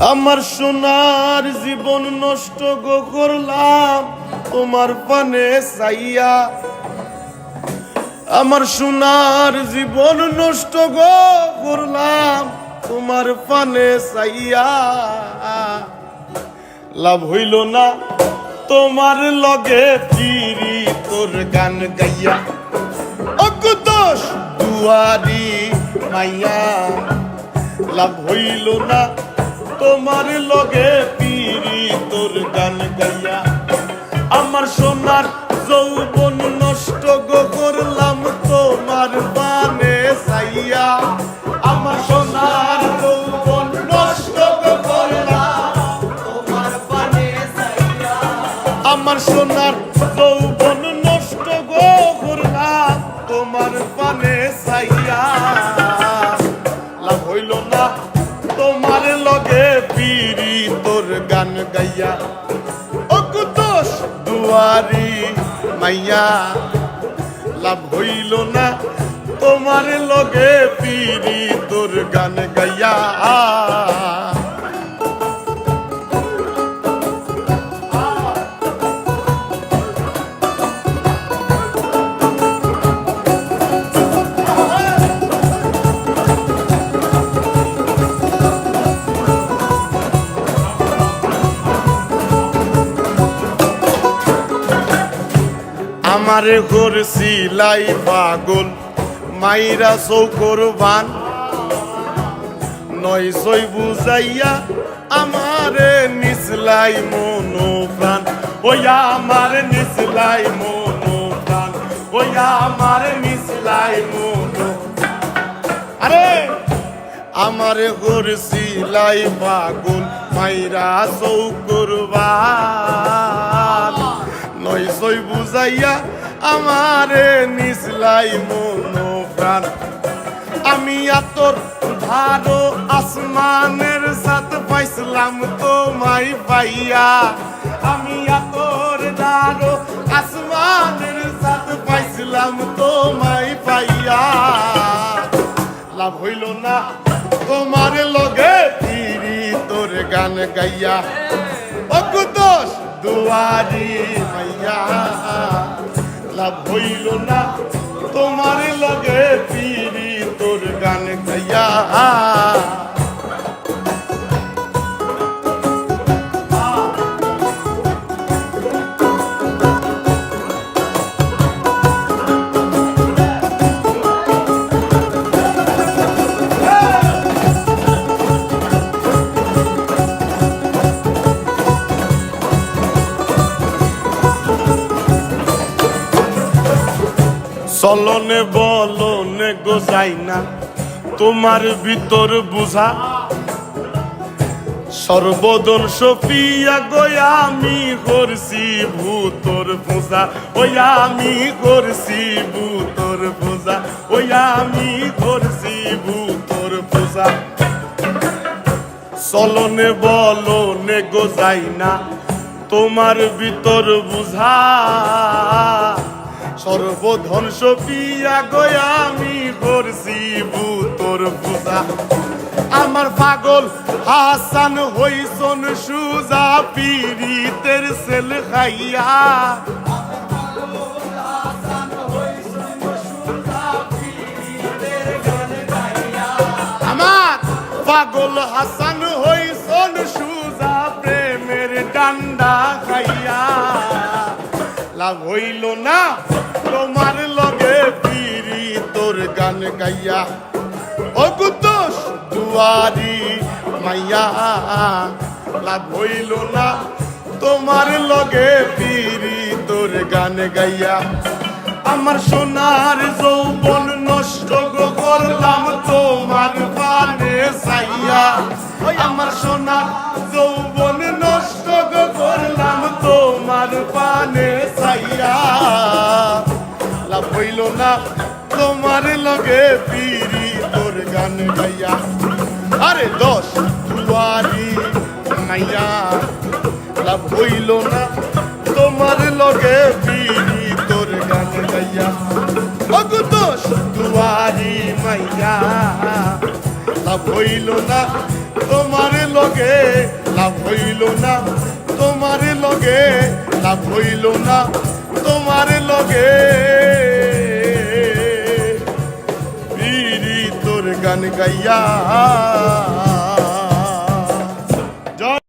আমার সোনার জীবন নষ্ট গো করলাম তোমার পানে চাইয়া। আমার সোনার জীবন নষ্ট গো করলাম তোমার পানে চাইয়া। লাভ হইল না তোমার লগে ফিরি তোর গান গাইয়া। অকুতোষ দুয়ারি মাইয়া, লাভ হইল না তোমার লগে ফিরি তোর গান গাইয়া। আমার সোনার যৌবন নষ্ট গো করলাম তোমার পানে চাইয়া। আমার সোনার যৌবন নষ্ট গো করলাম তোমার পানে চাইয়া। আমার সোনার যৌবন নষ্ট গো করলাম তোমার পানে চাইয়া। লাভ হইল না তোমার লগে ফিরি তোর গান গাইয়া। অকুতোষ দুয়ারি মাইয়া, লাভ হইল না তোমার লগে ফিরি তোর গান গাইয়া। আমারে করছিলাই পাগল মাইরা চৌকর বান, নয় সই বুঝাইয়া আমারে নিসলাই মনো প্রাণ। ওয়া আমারে নিসলাই মনো প্রাণ, ওয়া আমারে নিসলাই মনো। আরে আমারে করছিলাই পাগল মাইরা চৌকর বান, নয় সই বুঝাইয়া আমারে নিসলাই মনো প্রাণ। আমি আতর ভারো আসমানের সাথ পাইছিলাম তোমায় পাইয়া। আমি আতর ধারো আসমানের সাথ পাইছিলাম তোমায় পাইয়া। লাভ হইল না তোমার লগে ফিরি তোর গান গাইয়া। অকুতোষ দুয়ারি মাইয়া, লাভ হইল না তোমার লগে ফিরি তোর গান গাইয়া। চলনে বলনে গোজাই না তোমার ভিতর বুঝা। সর্বদন সফিয়া গয়া আমি করছি ভূতর পূজা। ওয়া আমি করছি ভূতর পূজা, ওয়া আমি করছি ভূতর পূজা। চলনে বলনে গোজাই না তোমার ভিতর বুঝা। সর্বধন সফিয়া গয়া আমি করছি ভূতর পূজা। আমার পাগল হাসান হইছন সুজা পীরিতের সেল খাইয়া। আমার পাগল হাসান হইছন সুজা প্রেমের ডান্ডা খাইয়া। লাভ হইল না তোমার লগে ফিরি তোর গান গাইয়া। অকুতোষ দুয়ারি মাইয়া, লাভ হইল না তোমার লগে ফিরি তোর গান গাইয়া। আমার সোনার যৌবন নষ্ট গো করলাম তোমার পানে চাইয়া। আমার সোনার যৌবন নষ্ট গো করলাম তোমার পানে চাইয়া। লাভ হইল না তোমার লগে ফিরি তোর গান গাইয়া। আরে দশ দুয়ারি মাইয়া, লাভ হইল না তোমার লগে ফিরি তোর গান গাইয়া। অকুতোষ দুয়ারি মাইয়া, লাভ হইল না তোমার লগে লাভ হইল না তোমার লগে, লাভ হইল না তোমার লগে। বিড়ি তোর গান গাইয়া